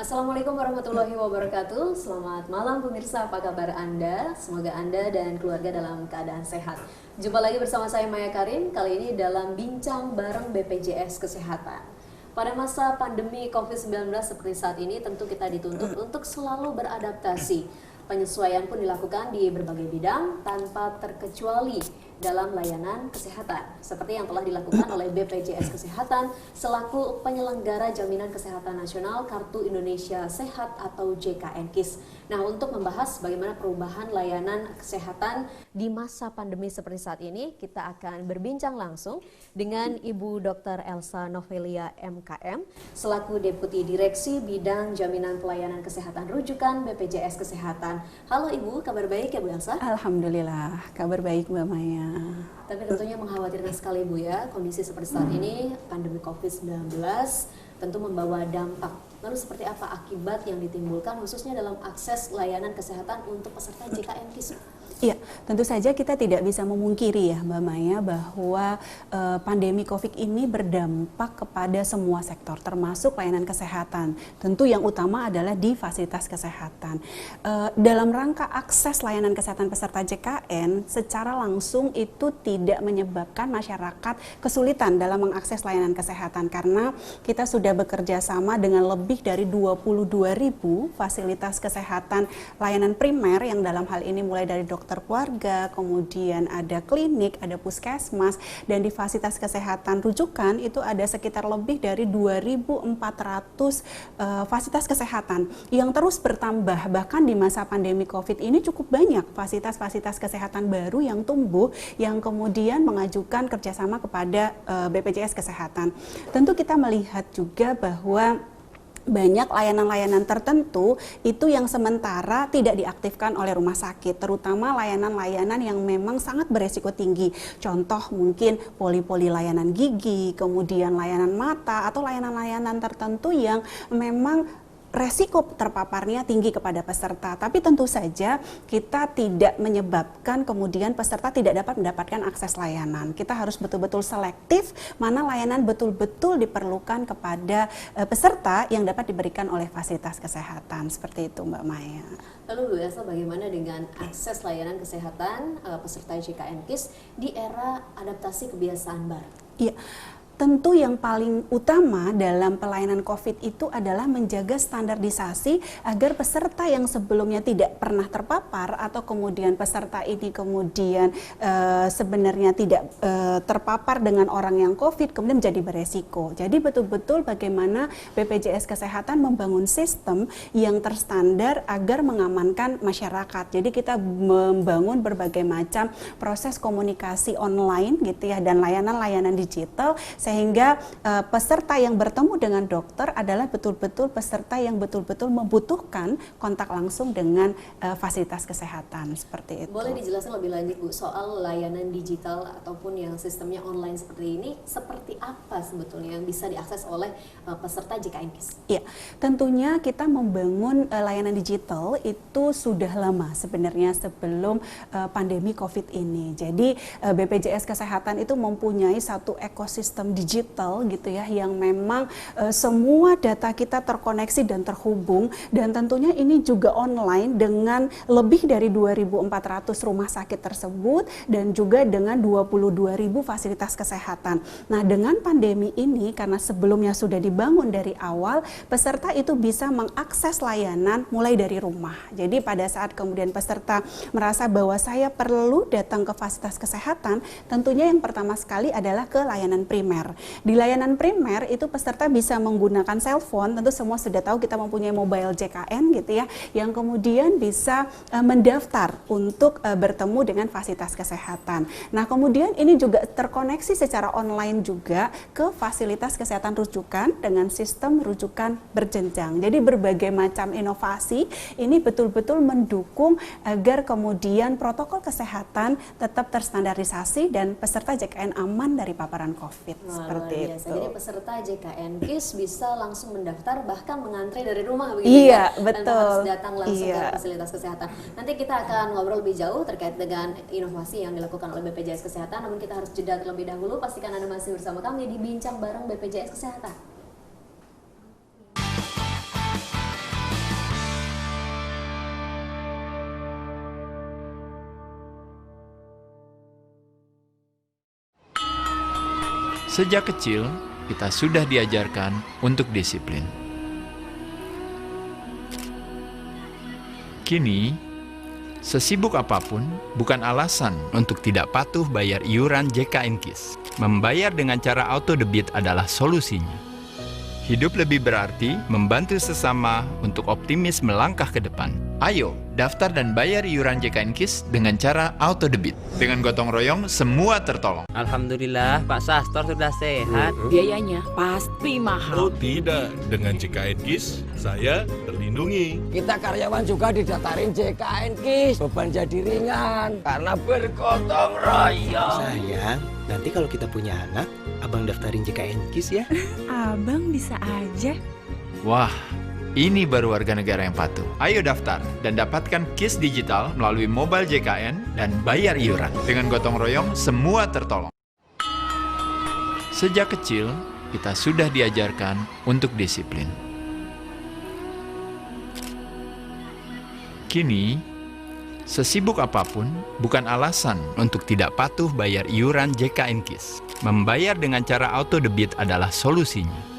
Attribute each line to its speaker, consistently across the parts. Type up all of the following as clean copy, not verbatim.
Speaker 1: Assalamualaikum warahmatullahi wabarakatuh. Selamat malam pemirsa, apa kabar Anda? Semoga Anda dan keluarga dalam keadaan sehat. Jumpa lagi bersama saya Maya Karim, kali ini dalam Bincang Bareng BPJS Kesehatan. Pada masa pandemi COVID-19 seperti saat ini, tentu kita dituntut untuk selalu beradaptasi. Penyesuaian pun dilakukan di berbagai bidang tanpa terkecuali dalam layanan kesehatan, seperti yang telah dilakukan oleh BPJS Kesehatan selaku penyelenggara Jaminan Kesehatan Nasional Kartu Indonesia Sehat atau JKN-KIS. Nah, untuk membahas bagaimana perubahan layanan kesehatan di masa pandemi seperti saat ini, kita akan berbincang langsung dengan Ibu Dr. Elsa Novelia MKM selaku Deputi Direksi Bidang Jaminan Pelayanan Kesehatan Rujukan BPJS Kesehatan. Halo Ibu, kabar baik ya Bu Elsa?
Speaker 2: Alhamdulillah, kabar baik Mbak Maya.
Speaker 1: Tapi tentunya mengkhawatirkan sekali Bu ya, kondisi seperti saat ini, pandemi COVID-19 tentu membawa dampak. Lalu seperti apa akibat yang ditimbulkan khususnya dalam akses layanan kesehatan untuk peserta JKN-KIS?
Speaker 2: Iya, tentu saja kita tidak bisa memungkiri ya Mbak Maya bahwa pandemi COVID ini berdampak kepada semua sektor termasuk layanan kesehatan. Tentu yang utama adalah di fasilitas kesehatan. Dalam rangka akses layanan kesehatan peserta JKN secara langsung itu tidak menyebabkan masyarakat kesulitan dalam mengakses layanan kesehatan karena kita sudah bekerja sama dengan lebih dari 22.000 fasilitas kesehatan layanan primer yang dalam hal ini mulai dari dokter keluarga, kemudian ada klinik, ada puskesmas, dan di fasilitas kesehatan rujukan itu ada sekitar lebih dari 2.400 fasilitas kesehatan yang terus bertambah. Bahkan di masa pandemi COVID ini cukup banyak fasilitas-fasilitas kesehatan baru yang tumbuh yang kemudian mengajukan kerjasama kepada BPJS Kesehatan. Tentu kita melihat juga bahwa banyak layanan-layanan tertentu itu yang sementara tidak diaktifkan oleh rumah sakit, terutama layanan-layanan yang memang sangat beresiko tinggi. Contoh mungkin poli-poli layanan gigi, kemudian layanan mata, atau layanan-layanan tertentu yang memang resiko terpaparnya tinggi kepada peserta. Tapi tentu saja kita tidak menyebabkan kemudian peserta tidak dapat mendapatkan akses layanan. Kita harus betul-betul selektif mana layanan betul-betul diperlukan kepada peserta yang dapat diberikan oleh fasilitas kesehatan. Seperti itu Mbak Maya.
Speaker 1: Lalu Bu Elsa, bagaimana dengan akses layanan kesehatan peserta JKN-KIS di era adaptasi kebiasaan baru?
Speaker 2: Iya. Tentu yang paling utama dalam pelayanan COVID itu adalah menjaga standarisasi agar peserta yang sebelumnya tidak pernah terpapar atau kemudian peserta ini kemudian sebenarnya tidak terpapar dengan orang yang COVID kemudian menjadi beresiko. Jadi betul-betul bagaimana BPJS Kesehatan membangun sistem yang terstandar agar mengamankan masyarakat. Jadi kita membangun berbagai macam proses komunikasi online gitu ya dan layanan-layanan digital sehingga peserta yang bertemu dengan dokter adalah betul-betul peserta yang betul-betul membutuhkan kontak langsung dengan fasilitas kesehatan seperti itu.
Speaker 1: Boleh dijelaskan lebih lanjut Bu soal layanan digital ataupun yang sistemnya online seperti ini, seperti apa sebetulnya yang bisa diakses oleh peserta JKN-KIS?
Speaker 2: Iya, tentunya kita membangun layanan digital itu sudah lama sebenarnya sebelum pandemi COVID ini. Jadi BPJS Kesehatan itu mempunyai satu ekosistem digital gitu ya yang memang semua data kita terkoneksi dan terhubung dan tentunya ini juga online dengan lebih dari 2.400 rumah sakit tersebut dan juga dengan 22.000 fasilitas kesehatan. Nah, dengan pandemi ini karena sebelumnya sudah dibangun dari awal, peserta itu bisa mengakses layanan mulai dari rumah. Jadi pada saat kemudian peserta merasa bahwa saya perlu datang ke fasilitas kesehatan, tentunya yang pertama sekali adalah ke layanan primer. Di layanan primer itu peserta bisa menggunakan cellphone, tentu semua sudah tahu kita mempunyai mobile JKN gitu ya, yang kemudian bisa mendaftar untuk bertemu dengan fasilitas kesehatan. Nah, kemudian ini juga terkoneksi secara online juga ke fasilitas kesehatan rujukan dengan sistem rujukan berjenjang. Jadi berbagai macam inovasi ini betul-betul mendukung agar kemudian protokol kesehatan tetap terstandarisasi dan peserta JKN aman dari paparan COVID. Seperti
Speaker 1: biasa. Jadi peserta JKN-KIS bisa langsung mendaftar bahkan mengantre dari rumah
Speaker 2: begitu
Speaker 1: ya?
Speaker 2: Betul.
Speaker 1: Tanpa harus datang langsung ke fasilitas kesehatan. Nanti kita akan ngobrol lebih jauh terkait dengan inovasi yang dilakukan oleh BPJS Kesehatan, namun kita harus jeda terlebih dahulu. Pastikan Anda masih bersama kami di Bincang Bareng BPJS Kesehatan.
Speaker 3: Sejak kecil, kita sudah diajarkan untuk disiplin. Kini, sesibuk apapun bukan alasan untuk tidak patuh bayar iuran JKN KIS. Membayar dengan cara auto debit adalah solusinya. Hidup lebih berarti membantu sesama untuk optimis melangkah ke depan. Ayo, daftar dan bayar iuran JKN KIS dengan cara auto debit. Dengan gotong royong, semua tertolong.
Speaker 4: Alhamdulillah, Pak Sastor sudah sehat.
Speaker 5: Biayanya pasti mahal.
Speaker 6: Oh tidak, dengan JKN KIS saya terlindungi.
Speaker 7: Kita karyawan juga didaftarin JKN KIS, beban jadi ringan karena bergotong royong.
Speaker 8: Sayang, nanti kalau kita punya anak, abang daftarin JKN KIS ya.
Speaker 5: Abang bisa aja.
Speaker 3: Wah, ini baru warga negara yang patuh. Ayo daftar dan dapatkan KIS digital melalui mobile JKN dan bayar iuran. Dengan gotong royong, semua tertolong. Sejak kecil, kita sudah diajarkan untuk disiplin. Kini, sesibuk apapun bukan alasan untuk tidak patuh bayar iuran JKN KIS. Membayar dengan cara auto debit adalah solusinya.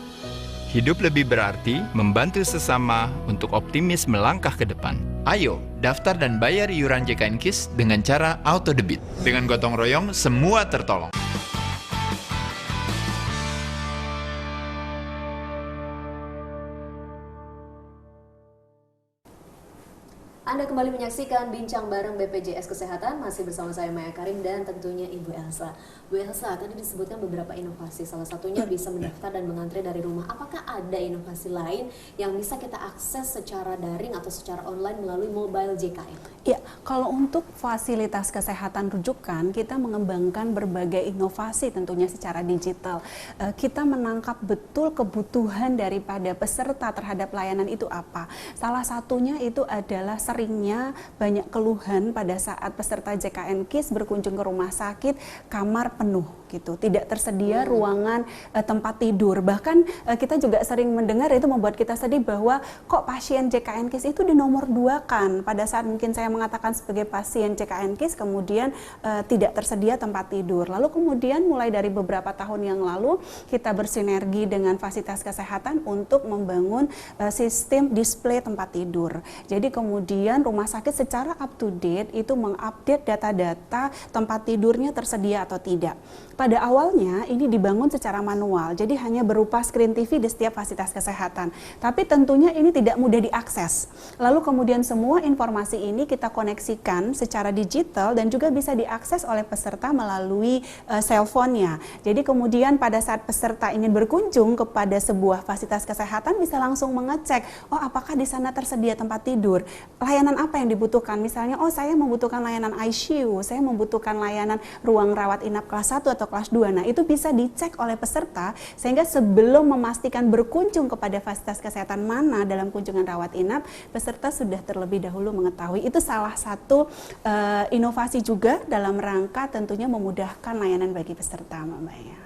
Speaker 3: Hidup lebih berarti membantu sesama untuk optimis melangkah ke depan. Ayo, daftar dan bayar iuran JKN KIS dengan cara auto debit. Dengan gotong royong, semua tertolong.
Speaker 1: Anda kembali menyaksikan Bincang Bareng BPJS Kesehatan, masih bersama saya Maya Karim dan tentunya Ibu Elsa. Bu Elsa, tadi disebutkan beberapa inovasi, salah satunya bisa mendaftar dan mengantre dari rumah. Apakah ada inovasi lain yang bisa kita akses secara daring atau secara online melalui mobile JKN?
Speaker 2: Ya, kalau untuk fasilitas kesehatan rujukan, kita mengembangkan berbagai inovasi tentunya secara digital. Kita menangkap betul kebutuhan daripada peserta terhadap layanan itu apa. Salah satunya itu adalah seringnya banyak keluhan pada saat peserta JKN KIS berkunjung ke rumah sakit, kamar penuh gitu, tidak tersedia ruangan tempat tidur. Bahkan kita juga sering mendengar, itu membuat kita sedih bahwa kok pasien JKN KIS itu di nomor 2 kan pada saat mungkin saya mengatakan sebagai pasien JKN KIS kemudian tidak tersedia tempat tidur. Lalu kemudian mulai dari beberapa tahun yang lalu kita bersinergi dengan fasilitas kesehatan untuk membangun sistem display tempat tidur. Jadi kemudian rumah sakit secara up to date itu mengupdate data-data tempat tidurnya tersedia atau tidak. Pada awalnya ini dibangun secara manual, jadi hanya berupa screen TV di setiap fasilitas kesehatan. Tapi tentunya ini tidak mudah diakses. Lalu kemudian semua informasi ini kita koneksikan secara digital dan juga bisa diakses oleh peserta melalui cellphone-nya. Jadi kemudian pada saat peserta ingin berkunjung kepada sebuah fasilitas kesehatan bisa langsung mengecek, oh apakah di sana tersedia tempat tidur, layanan apa yang dibutuhkan. Misalnya, oh saya membutuhkan layanan ICU, saya membutuhkan layanan ruang rawat inap kelas 1 atau kelas 2. Nah, itu bisa dicek oleh peserta sehingga sebelum memastikan berkunjung kepada fasilitas kesehatan mana dalam kunjungan rawat inap, peserta sudah terlebih dahulu mengetahui. Itu salah satu inovasi juga dalam rangka tentunya memudahkan layanan bagi peserta, Mbak Maya.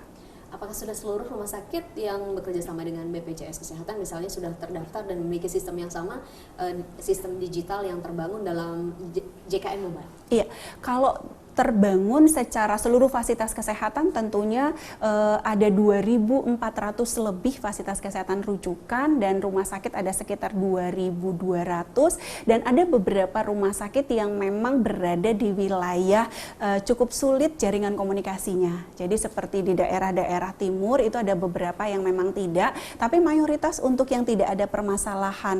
Speaker 1: Apakah sudah seluruh rumah sakit yang bekerja sama dengan BPJS Kesehatan misalnya sudah terdaftar dan memiliki sistem yang sama, sistem digital yang terbangun dalam JKN Mobile?
Speaker 2: Iya, kalau terbangun secara seluruh fasilitas kesehatan tentunya ada 2.400 lebih fasilitas kesehatan rujukan dan rumah sakit ada sekitar 2.200 dan ada beberapa rumah sakit yang memang berada di wilayah cukup sulit jaringan komunikasinya. Jadi seperti di daerah-daerah timur itu ada beberapa yang memang tidak, tapi mayoritas untuk yang tidak ada permasalahan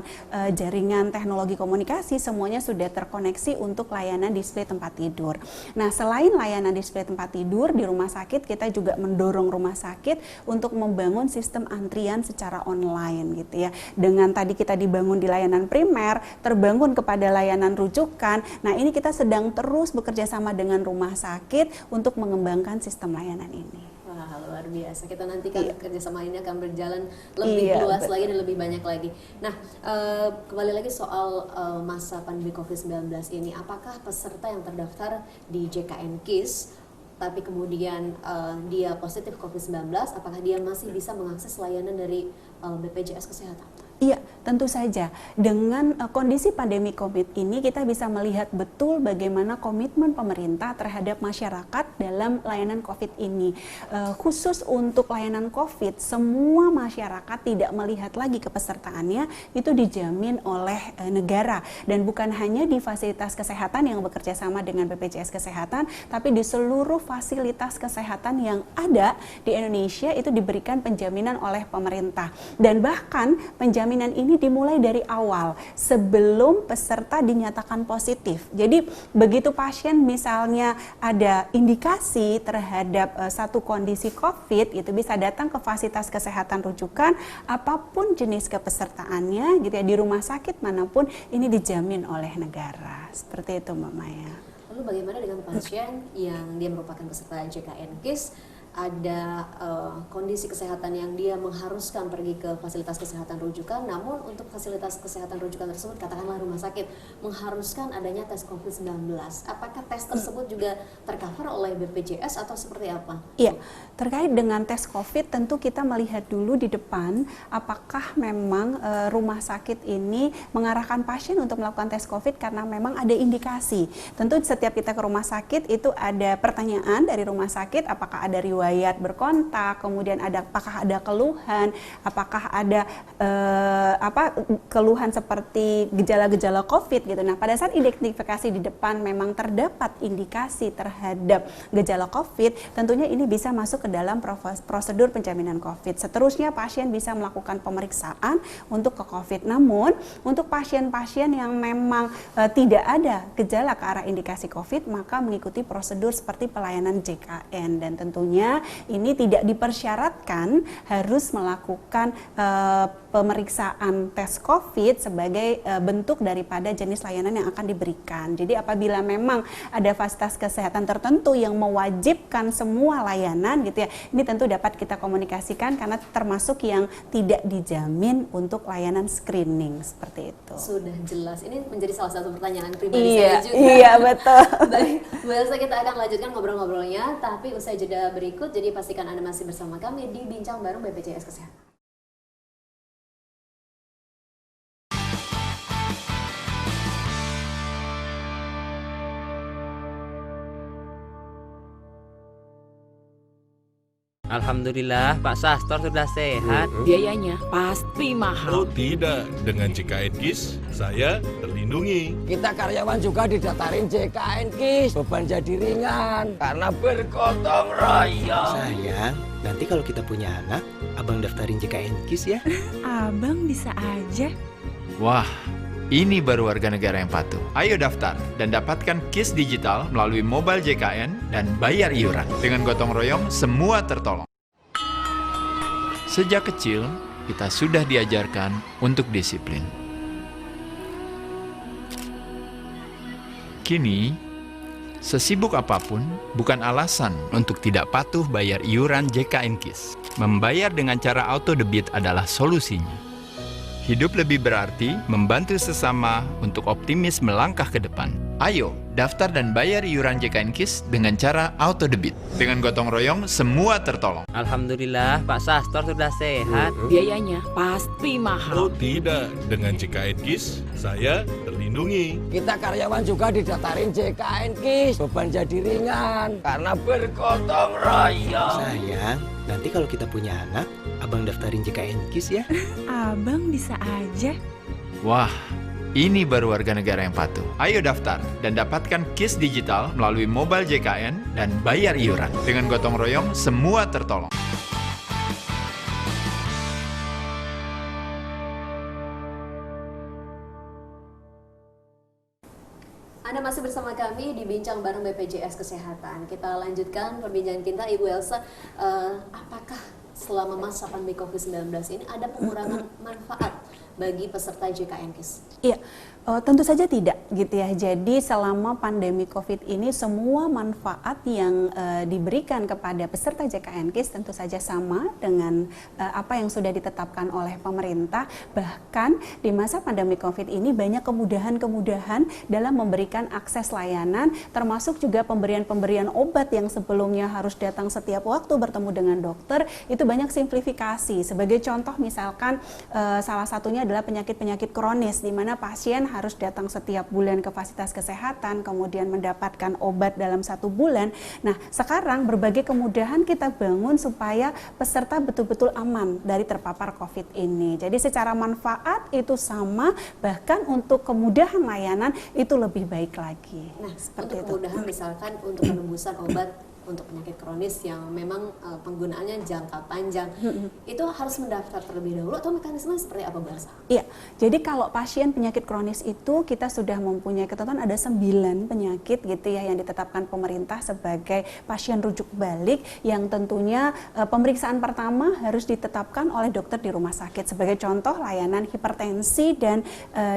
Speaker 2: jaringan teknologi komunikasi semuanya sudah terkoneksi untuk layanan display tempat tidur. Nah, selain layanan display tempat tidur di rumah sakit, kita juga mendorong rumah sakit untuk membangun sistem antrian secara online gitu ya. Dengan tadi kita dibangun di layanan primer, terbangun kepada layanan rujukan. Nah, ini kita sedang terus bekerja sama dengan rumah sakit untuk mengembangkan sistem layanan ini.
Speaker 1: Wah, luar biasa. Kita nantikan kerjasama ini akan berjalan lebih luas lagi dan lebih banyak lagi. Nah, kembali lagi soal masa pandemi COVID-19 ini, apakah peserta yang terdaftar di JKN KIS tapi kemudian dia positif COVID-19, apakah dia masih bisa mengakses layanan dari BPJS Kesehatan?
Speaker 2: Iya, tentu saja dengan kondisi pandemi COVID ini kita bisa melihat betul bagaimana komitmen pemerintah terhadap masyarakat dalam layanan COVID ini. Khusus untuk layanan COVID, semua masyarakat tidak melihat lagi kepesertaannya itu dijamin oleh negara, dan bukan hanya di fasilitas kesehatan yang bekerja sama dengan BPJS Kesehatan, tapi di seluruh fasilitas kesehatan yang ada di Indonesia itu diberikan penjaminan oleh pemerintah. Dan bahkan penjaminan ini dimulai dari awal sebelum peserta dinyatakan positif. Jadi begitu pasien misalnya ada indikasi terhadap satu kondisi COVID, itu bisa datang ke fasilitas kesehatan rujukan apapun jenis kepesertaannya gitu ya, di rumah sakit manapun ini dijamin oleh negara. Seperti itu Mbak Maya.
Speaker 1: Lalu bagaimana dengan pasien yang dia merupakan peserta JKN KIS, ada kondisi kesehatan yang dia mengharuskan pergi ke fasilitas kesehatan rujukan, namun untuk fasilitas kesehatan rujukan tersebut, katakanlah rumah sakit, mengharuskan adanya tes COVID-19. Apakah tes tersebut juga tercover oleh BPJS atau seperti apa?
Speaker 2: Iya, terkait dengan tes COVID tentu kita melihat dulu di depan apakah memang rumah sakit ini mengarahkan pasien untuk melakukan tes COVID karena memang ada indikasi. Tentu setiap kita ke rumah sakit itu ada pertanyaan dari rumah sakit, apakah ada riwayat berkontak, kemudian apakah ada keluhan, apakah ada keluhan seperti gejala-gejala COVID gitu. Nah, pada saat identifikasi di depan memang terdapat indikasi terhadap gejala COVID, tentunya ini bisa masuk ke dalam prosedur penjaminan COVID. Seterusnya pasien bisa melakukan pemeriksaan untuk ke COVID. Namun untuk pasien-pasien yang memang tidak ada gejala ke arah indikasi COVID, maka mengikuti prosedur seperti pelayanan JKN, dan tentunya ini tidak dipersyaratkan harus melakukan pemeriksaan tes COVID sebagai bentuk daripada jenis layanan yang akan diberikan. Jadi apabila memang ada fasilitas kesehatan tertentu yang mewajibkan semua layanan gitu ya, ini tentu dapat kita komunikasikan karena termasuk yang tidak dijamin untuk layanan screening seperti itu.
Speaker 1: Sudah jelas. Ini menjadi salah satu pertanyaan pribadi saya juga.
Speaker 2: Iya, betul.
Speaker 1: Baik, Bu Elsa, kita akan lanjutkan ngobrol-ngobrolnya, tapi usai jeda berikut. Jadi pastikan Anda masih bersama kami di Bincang Bareng BPJS Kesehatan.
Speaker 4: Alhamdulillah Pak Sastor sudah sehat.
Speaker 5: Biayanya pasti mahal.
Speaker 6: Oh tidak, dengan JKN KIS saya terlindungi.
Speaker 7: Kita karyawan juga didaftarin JKN KIS, beban jadi ringan karena bergotong royong.
Speaker 8: Sayang, nanti kalau kita punya anak, abang daftarin JKN KIS ya.
Speaker 5: Abang bisa aja.
Speaker 3: Wah, ini baru warga negara yang patuh. Ayo daftar dan dapatkan KIS digital melalui mobile JKN dan bayar iuran. Dengan gotong royong, semua tertolong. Sejak kecil, kita sudah diajarkan untuk disiplin. Kini, sesibuk apapun bukan alasan untuk tidak patuh bayar iuran JKN KIS. Membayar dengan cara auto debit adalah solusinya. Hidup lebih berarti membantu sesama untuk optimis melangkah ke depan. Ayo, daftar dan bayar iuran JKN KIS dengan cara auto debit. Dengan gotong royong, semua tertolong.
Speaker 4: Alhamdulillah Pak Sastor sudah sehat.
Speaker 5: Biayanya pasti mahal.
Speaker 6: Oh tidak, dengan JKN KIS saya terlindungi.
Speaker 7: Kita karyawan juga didaftarin JKN KIS, beban jadi ringan karena bergotong royong.
Speaker 8: Sayang, nanti kalau kita punya anak, abang daftarin JKN KIS ya.
Speaker 5: Abang bisa aja.
Speaker 3: Wah, ini baru warga negara yang patuh. Ayo daftar dan dapatkan KIS digital melalui mobile JKN dan bayar iuran. Dengan gotong royong, semua tertolong.
Speaker 1: Anda masih bersama kami di Bincang Bareng BPJS Kesehatan. Kita lanjutkan perbincangan kita, Ibu Elsa. Apakah selama masa pandemi COVID-19 ini ada pengurangan manfaat bagi peserta JKN KIS?
Speaker 2: Iya, tentu saja tidak gitu ya. Jadi selama pandemi COVID ini semua manfaat yang diberikan kepada peserta JKN KIS tentu saja sama dengan apa yang sudah ditetapkan oleh pemerintah. Bahkan di masa pandemi COVID ini banyak kemudahan-kemudahan dalam memberikan akses layanan, termasuk juga pemberian obat yang sebelumnya harus datang setiap waktu bertemu dengan dokter, itu banyak simplifikasi. Sebagai contoh misalkan salah satunya adalah penyakit-penyakit kronis, di mana pasien harus datang setiap bulan ke fasilitas kesehatan, kemudian mendapatkan obat dalam 1 bulan. Nah, sekarang berbagai kemudahan kita bangun supaya peserta betul-betul aman dari terpapar COVID ini. Jadi secara manfaat itu sama, bahkan untuk kemudahan layanan itu lebih baik lagi.
Speaker 1: Nah,
Speaker 2: seperti
Speaker 1: untuk
Speaker 2: itu.
Speaker 1: kemudahan misalkan untuk penembusan obat untuk penyakit kronis yang memang penggunaannya jangka panjang, itu harus mendaftar terlebih dahulu atau mekanisme seperti apa, Mbak Elsa?
Speaker 2: Iya, jadi kalau pasien penyakit kronis itu kita sudah mempunyai ketentuan ada 9 penyakit gitu ya yang ditetapkan pemerintah sebagai pasien rujuk balik yang tentunya pemeriksaan pertama harus ditetapkan oleh dokter di rumah sakit. Sebagai contoh layanan hipertensi dan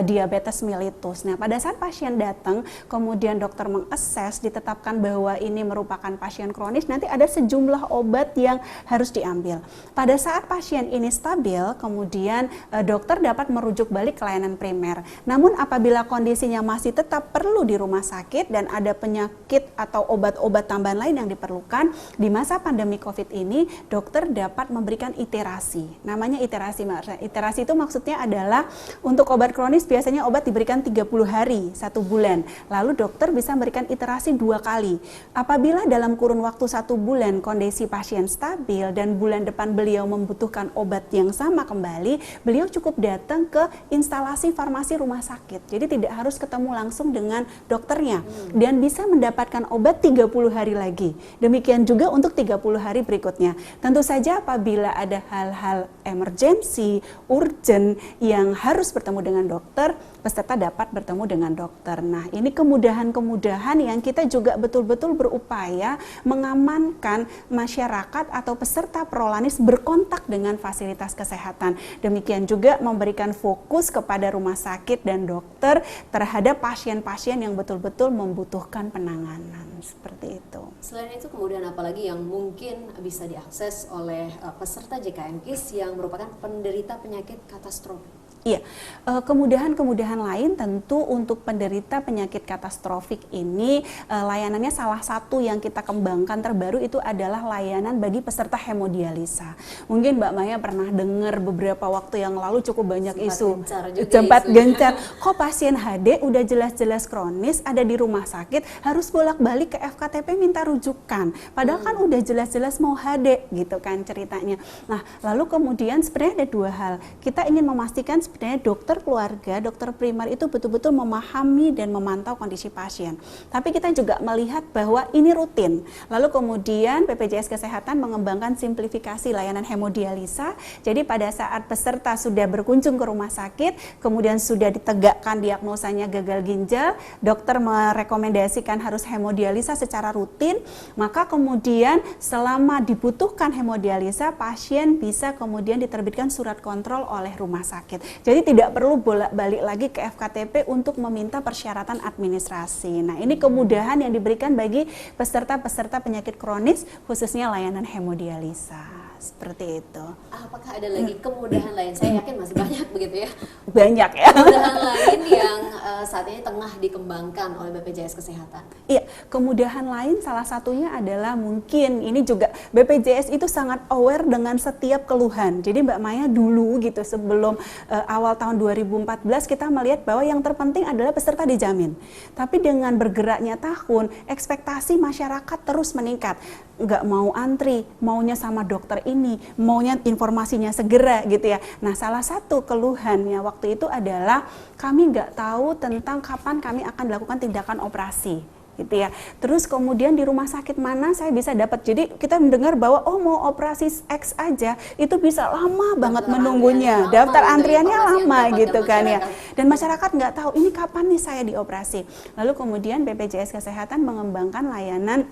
Speaker 2: diabetes mellitus. Nah, pada saat pasien datang kemudian dokter mengakses ditetapkan bahwa ini merupakan pasien kronis, nanti ada sejumlah obat yang harus diambil. Pada saat pasien ini stabil, kemudian dokter dapat merujuk balik ke layanan primer. Namun apabila kondisinya masih tetap perlu di rumah sakit dan ada penyakit atau obat-obat tambahan lain yang diperlukan, di masa pandemi COVID ini, dokter dapat memberikan iterasi. Namanya iterasi, Mbak. Iterasi itu maksudnya adalah untuk obat kronis biasanya obat diberikan 30 hari, 1 bulan. Lalu dokter bisa memberikan iterasi 2 kali. Apabila dalam kurun waktu 1 bulan kondisi pasien stabil dan bulan depan beliau membutuhkan obat yang sama kembali, beliau cukup datang ke instalasi farmasi rumah sakit. Jadi tidak harus ketemu langsung dengan dokternya dan bisa mendapatkan obat 30 hari lagi. Demikian juga untuk 30 hari berikutnya. Tentu saja apabila ada hal-hal emergensi, urgent yang harus bertemu dengan dokter, peserta dapat bertemu dengan dokter. Nah, ini kemudahan-kemudahan yang kita juga betul-betul berupaya mengamankan masyarakat atau peserta Prolanis berkontak dengan fasilitas kesehatan. Demikian juga memberikan fokus kepada rumah sakit dan dokter terhadap pasien-pasien yang betul-betul membutuhkan penanganan. Seperti itu.
Speaker 1: Selain itu kemudian apalagi yang mungkin bisa diakses oleh peserta JKN-KIS yang merupakan penderita penyakit katastrofik?
Speaker 2: Iya, kemudahan-kemudahan lain tentu untuk penderita penyakit katastrofik ini layanannya salah satu yang kita kembangkan terbaru itu adalah layanan bagi peserta hemodialisa. Mungkin Mbak Maya pernah dengar beberapa waktu yang lalu cukup banyak isu. Sempat gencar, kok pasien HD udah jelas-jelas kronis ada di rumah sakit harus bolak-balik ke FKTP minta rujukan. Padahal kan udah jelas-jelas mau HD gitu kan ceritanya. Nah, lalu kemudian sebenarnya ada 2 hal. Kita ingin memastikan sebenarnya dokter keluarga, dokter primer itu betul-betul memahami dan memantau kondisi pasien. Tapi kita juga melihat bahwa ini rutin. Lalu kemudian BPJS Kesehatan mengembangkan simplifikasi layanan hemodialisa. Jadi pada saat peserta sudah berkunjung ke rumah sakit, kemudian sudah ditegakkan diagnosanya gagal ginjal, dokter merekomendasikan harus hemodialisa secara rutin, maka kemudian selama dibutuhkan hemodialisa, pasien bisa kemudian diterbitkan surat kontrol oleh rumah sakit. Jadi tidak perlu bolak-balik lagi ke FKTP untuk meminta persyaratan administrasi. Nah, ini kemudahan yang diberikan bagi peserta-peserta penyakit kronis, khususnya layanan hemodialisa. Seperti itu.
Speaker 1: Apakah ada lagi kemudahan lain? Saya yakin masih banyak begitu ya.
Speaker 2: Banyak ya.
Speaker 1: Kemudahan lain yang saat ini tengah dikembangkan oleh BPJS Kesehatan.
Speaker 2: Iya, kemudahan lain salah satunya adalah mungkin ini juga BPJS itu sangat aware dengan setiap keluhan. Jadi Mbak Maya dulu gitu sebelum awal tahun 2014 kita melihat bahwa yang terpenting adalah peserta dijamin. Tapi dengan bergeraknya tahun, ekspektasi masyarakat terus meningkat. Nggak mau antri, maunya sama dokter ini, maunya informasinya segera gitu ya. Nah, salah satu keluhannya waktu itu adalah kami nggak tahu tentang kapan kami akan melakukan tindakan operasi gitu ya. Terus kemudian di rumah sakit mana saya bisa dapat. Jadi kita mendengar bahwa mau operasi X aja itu bisa lama banget menunggunya. Daftar antriannya lama gitu kan ya. Dan masyarakat nggak tahu ini kapan nih saya dioperasi. Lalu kemudian BPJS Kesehatan mengembangkan layanan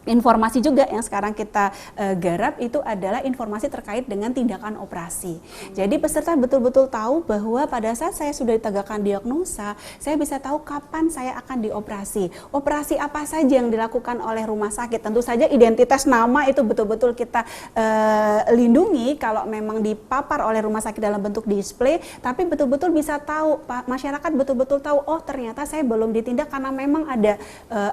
Speaker 2: informasi juga yang sekarang kita garap itu adalah informasi terkait dengan tindakan operasi. Jadi peserta betul-betul tahu bahwa pada saat saya sudah ditegakkan diagnosa, saya bisa tahu kapan saya akan dioperasi. Operasi apa saja yang dilakukan oleh rumah sakit. Tentu saja identitas nama itu betul-betul kita lindungi kalau memang dipapar oleh rumah sakit dalam bentuk display, tapi betul-betul bisa tahu, masyarakat betul-betul tahu, oh ternyata saya belum ditindak karena memang ada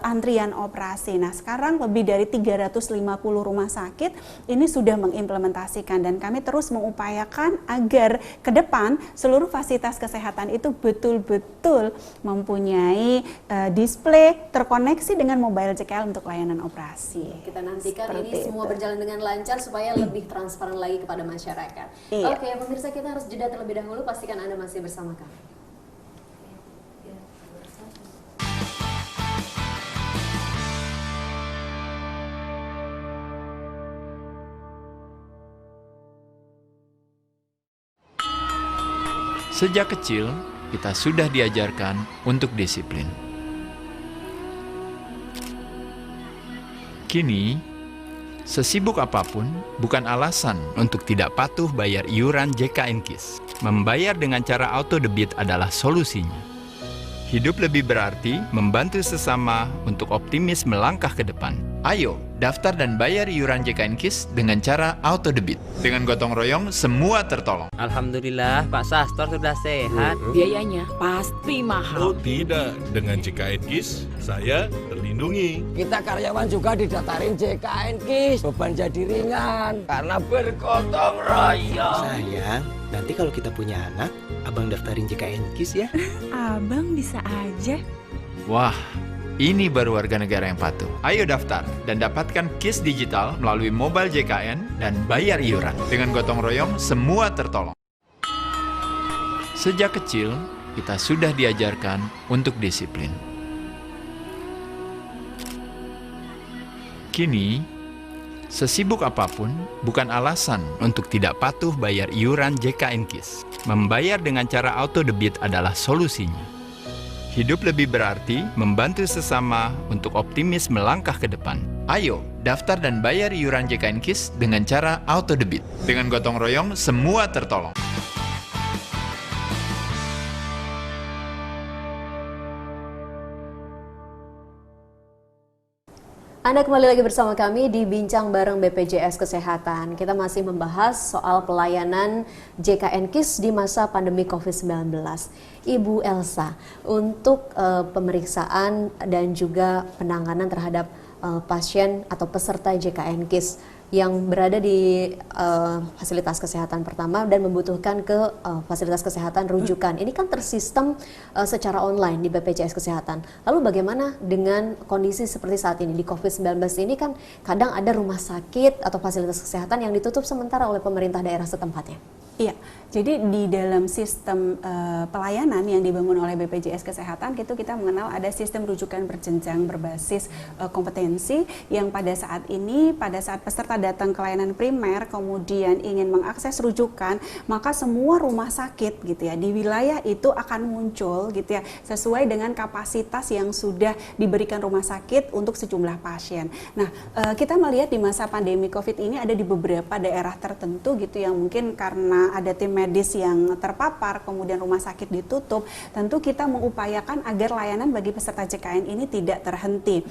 Speaker 2: antrian operasi. Nah, sekarang lebih dari 350 rumah sakit ini sudah mengimplementasikan, dan kami terus mengupayakan agar ke depan seluruh fasilitas kesehatan itu betul-betul mempunyai display terkoneksi dengan mobile JKL untuk layanan operasi.
Speaker 1: Kita nantikan
Speaker 2: Seperti
Speaker 1: ini semua
Speaker 2: itu.
Speaker 1: berjalan dengan lancar supaya lebih transparan lagi kepada masyarakat.
Speaker 2: Iya.
Speaker 1: Oke, pemirsa, kita harus jeda terlebih dahulu. Pastikan Anda masih bersama kami.
Speaker 3: Sejak kecil, kita sudah diajarkan untuk disiplin. Kini, sesibuk apapun bukan alasan untuk tidak patuh bayar iuran JKNKIS. Membayar dengan cara auto debit adalah solusinya. Hidup lebih berarti membantu sesama untuk optimis melangkah ke depan. Ayo, daftar dan bayar iuran JKNKIS dengan cara auto debit. Dengan gotong royong, semua tertolong.
Speaker 4: Alhamdulillah, Pak Sastor sudah sehat.
Speaker 5: Biayanya pasti
Speaker 6: Oh
Speaker 5: mahal.
Speaker 6: tidak, dengan JKNKIS saya terlindungi.
Speaker 7: Kita karyawan juga didaftarin JKNKIS. Beban jadi ringan karena bergotong royong.
Speaker 8: Sayang, nanti kalau kita punya anak, abang daftarin JKNKIS ya.
Speaker 5: Abang bisa aja.
Speaker 3: Wah, ini baru warga negara yang patuh. Ayo daftar dan dapatkan KIS digital melalui mobile JKN dan bayar iuran. Dengan gotong royong, semua tertolong. Sejak kecil, kita sudah diajarkan untuk disiplin. Kini, sesibuk apapun bukan alasan untuk tidak patuh bayar iuran JKNKIS. Membayar dengan cara auto debit adalah solusinya. Hidup lebih berarti membantu sesama untuk optimis melangkah ke depan. Ayo, daftar dan bayar iuran JKNKIS dengan cara auto debit. Dengan gotong royong, semua tertolong.
Speaker 1: Anda kembali lagi bersama kami di Bincang Bareng BPJS Kesehatan. Kita masih membahas soal pelayanan JKNKIS di masa pandemi COVID-19. Ibu Elsa, untuk pemeriksaan dan juga penanganan terhadap pasien atau peserta JKNKIS yang berada di fasilitas kesehatan pertama dan membutuhkan ke fasilitas kesehatan rujukan. Ini kan tersistem secara online di BPJS Kesehatan. Lalu bagaimana dengan kondisi seperti saat ini di COVID-19 ini, kan kadang ada rumah sakit atau fasilitas kesehatan yang ditutup sementara oleh pemerintah daerah setempatnya?
Speaker 2: Iya, jadi di dalam sistem pelayanan yang dibangun oleh BPJS Kesehatan itu kita mengenal ada sistem rujukan berjenjang berbasis kompetensi yang pada saat ini, pada saat peserta datang ke layanan primer kemudian ingin mengakses rujukan, maka semua rumah sakit gitu ya di wilayah itu akan muncul gitu ya sesuai dengan kapasitas yang sudah diberikan rumah sakit untuk sejumlah pasien. Nah, kita melihat di masa pandemi COVID ini ada di beberapa daerah tertentu gitu yang mungkin karena ada tim medis yang terpapar, kemudian rumah sakit ditutup, tentu kita mengupayakan agar layanan bagi peserta JKN ini tidak terhenti.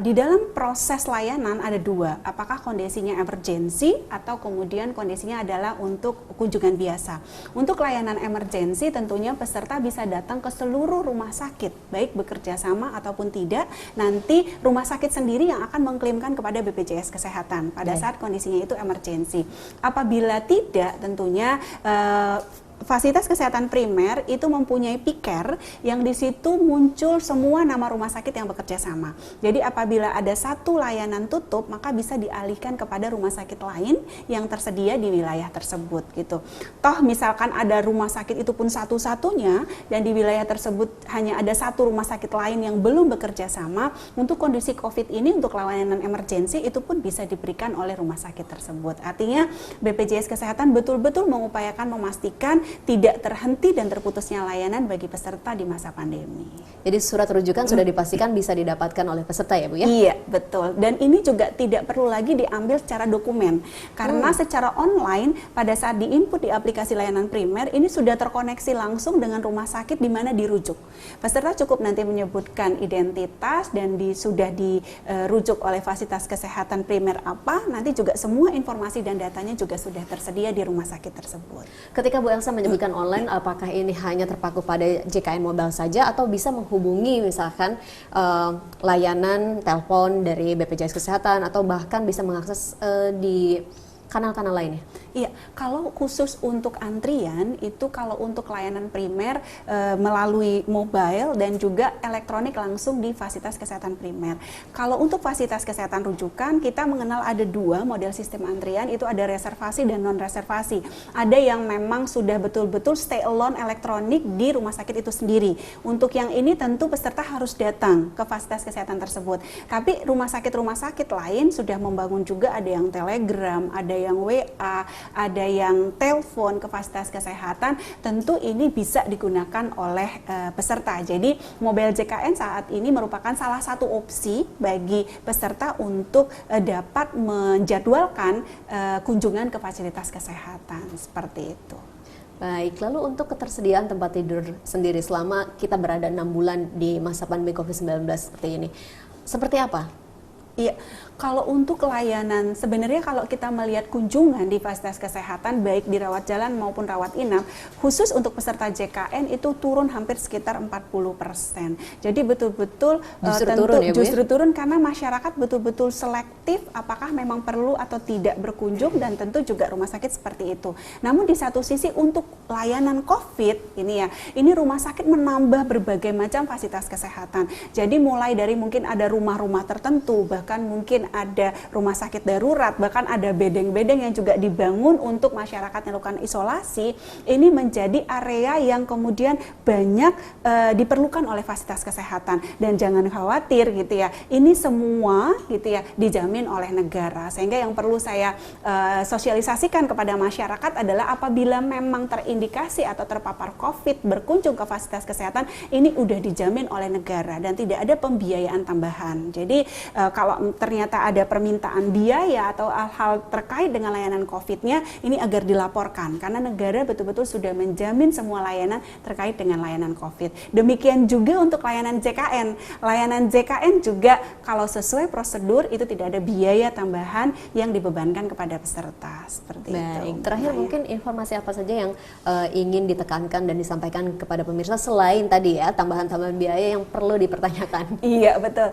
Speaker 2: Di dalam proses layanan ada dua, apakah kondisinya emergensi atau kemudian kondisinya adalah untuk kunjungan biasa. Untuk layanan emergensi tentunya peserta bisa datang ke seluruh rumah sakit, baik bekerja sama ataupun tidak, nanti rumah sakit sendiri yang akan mengklaimkan kepada BPJS Kesehatan pada saat kondisinya itu emergensi. Apabila tidak, tentunya fasilitas kesehatan primer itu mempunyai piker yang di situ muncul semua nama rumah sakit yang bekerja sama. Jadi apabila ada satu layanan tutup, maka bisa dialihkan kepada rumah sakit lain yang tersedia di wilayah tersebut gitu. Toh misalkan ada rumah sakit itu pun satu-satunya dan di wilayah tersebut hanya ada satu rumah sakit lain yang belum bekerja sama, untuk kondisi COVID ini untuk layanan emergensi itu pun bisa diberikan oleh rumah sakit tersebut. Artinya BPJS Kesehatan betul-betul mengupayakan memastikan tidak terhenti dan terputusnya layanan bagi peserta di masa pandemi.
Speaker 1: Jadi surat rujukan sudah dipastikan bisa didapatkan oleh peserta ya Bu ya?
Speaker 2: Iya, betul. Dan ini juga tidak perlu lagi diambil secara dokumen. Karena secara online pada saat diinput di aplikasi layanan primer ini sudah terkoneksi langsung dengan rumah sakit di mana dirujuk. Peserta cukup nanti menyebutkan identitas dan sudah dirujuk oleh fasilitas kesehatan primer apa, nanti juga semua informasi dan datanya juga sudah tersedia di rumah sakit tersebut.
Speaker 1: Ketika Bu Elsa menyebutkan online, apakah ini hanya terpaku pada JKN Mobile saja atau bisa menghubungi misalkan layanan telepon dari BPJS Kesehatan atau bahkan bisa mengakses di kanal-kanal lainnya?
Speaker 2: Iya, kalau khusus untuk antrian itu kalau untuk layanan primer melalui mobile dan juga elektronik langsung di fasilitas kesehatan primer. Kalau untuk fasilitas kesehatan rujukan kita mengenal ada dua model sistem antrian, itu ada reservasi dan non reservasi. Ada yang memang sudah betul-betul stay alone elektronik di rumah sakit itu sendiri. Untuk yang ini tentu peserta harus datang ke fasilitas kesehatan tersebut. Tapi rumah sakit lain sudah membangun juga, ada yang Telegram, ada yang WA, ada yang telepon ke fasilitas kesehatan. Tentu ini bisa digunakan oleh peserta. Jadi mobile JKN saat ini merupakan salah satu opsi bagi peserta untuk dapat menjadwalkan kunjungan ke fasilitas kesehatan seperti itu.
Speaker 1: Baik, lalu untuk ketersediaan tempat tidur sendiri selama kita berada 6 bulan di masa pandemi COVID-19 seperti ini, seperti apa?
Speaker 2: Iya, kalau untuk layanan sebenarnya kalau kita melihat kunjungan di fasilitas kesehatan baik di rawat jalan maupun rawat inap, khusus untuk peserta JKN itu turun hampir sekitar 40%. Jadi betul-betul justru turun karena masyarakat betul-betul selektif apakah memang perlu atau tidak berkunjung, dan tentu juga rumah sakit seperti itu. Namun di satu sisi untuk layanan COVID ini rumah sakit menambah berbagai macam fasilitas kesehatan. Jadi mulai dari mungkin ada rumah-rumah tertentu, bahkan mungkin ada rumah sakit darurat, bahkan ada bedeng-bedeng yang juga dibangun untuk masyarakat yang melakukan isolasi. Ini menjadi area yang kemudian banyak diperlukan oleh fasilitas kesehatan, dan jangan khawatir gitu ya, ini semua gitu ya dijamin oleh negara. Sehingga yang perlu saya sosialisasikan kepada masyarakat adalah apabila memang terindikasi atau terpapar COVID berkunjung ke fasilitas kesehatan, ini udah dijamin oleh negara dan tidak ada pembiayaan tambahan. Jadi kalau ternyata ada permintaan biaya atau hal-hal terkait dengan layanan COVID-nya, ini agar dilaporkan karena negara betul-betul sudah menjamin semua layanan terkait dengan layanan COVID. Demikian juga untuk layanan JKN. Layanan JKN juga kalau sesuai prosedur itu tidak ada biaya tambahan yang dibebankan kepada peserta seperti itu.
Speaker 1: Baik, terakhir mungkin informasi apa saja yang ingin ditekankan dan disampaikan kepada pemirsa selain tadi ya tambahan-tambahan biaya yang perlu dipertanyakan?
Speaker 2: Iya betul.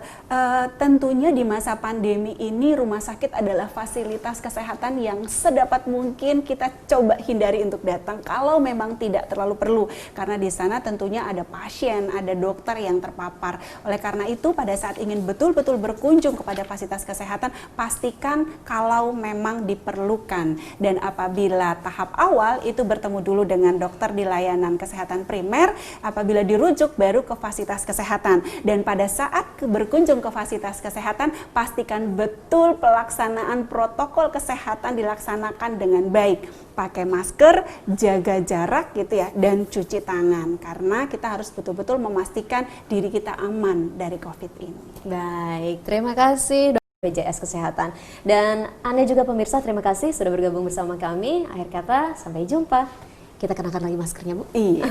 Speaker 2: Tentunya di masa pandemi ini rumah sakit adalah fasilitas kesehatan yang sedapat mungkin kita coba hindari untuk datang kalau memang tidak terlalu perlu, karena di sana tentunya ada pasien, ada dokter yang terpapar. Oleh karena itu pada saat ingin betul-betul berkunjung kepada fasilitas kesehatan, pastikan kalau memang diperlukan, dan apabila tahap awal itu bertemu dulu dengan dokter di layanan kesehatan primer, apabila dirujuk baru ke fasilitas kesehatan. Dan pada saat berkunjung ke fasilitas kesehatan, pastikan betul pelaksanaan protokol kesehatan dilaksanakan dengan baik. Pakai masker, jaga jarak gitu ya, dan cuci tangan. Karena kita harus betul-betul memastikan diri kita aman dari COVID ini.
Speaker 1: Baik, terima kasih BPJS Kesehatan. Dan Anda juga pemirsa, terima kasih sudah bergabung bersama kami. Akhir kata, sampai jumpa. Kita kenakan lagi maskernya, Bu.
Speaker 2: Iya.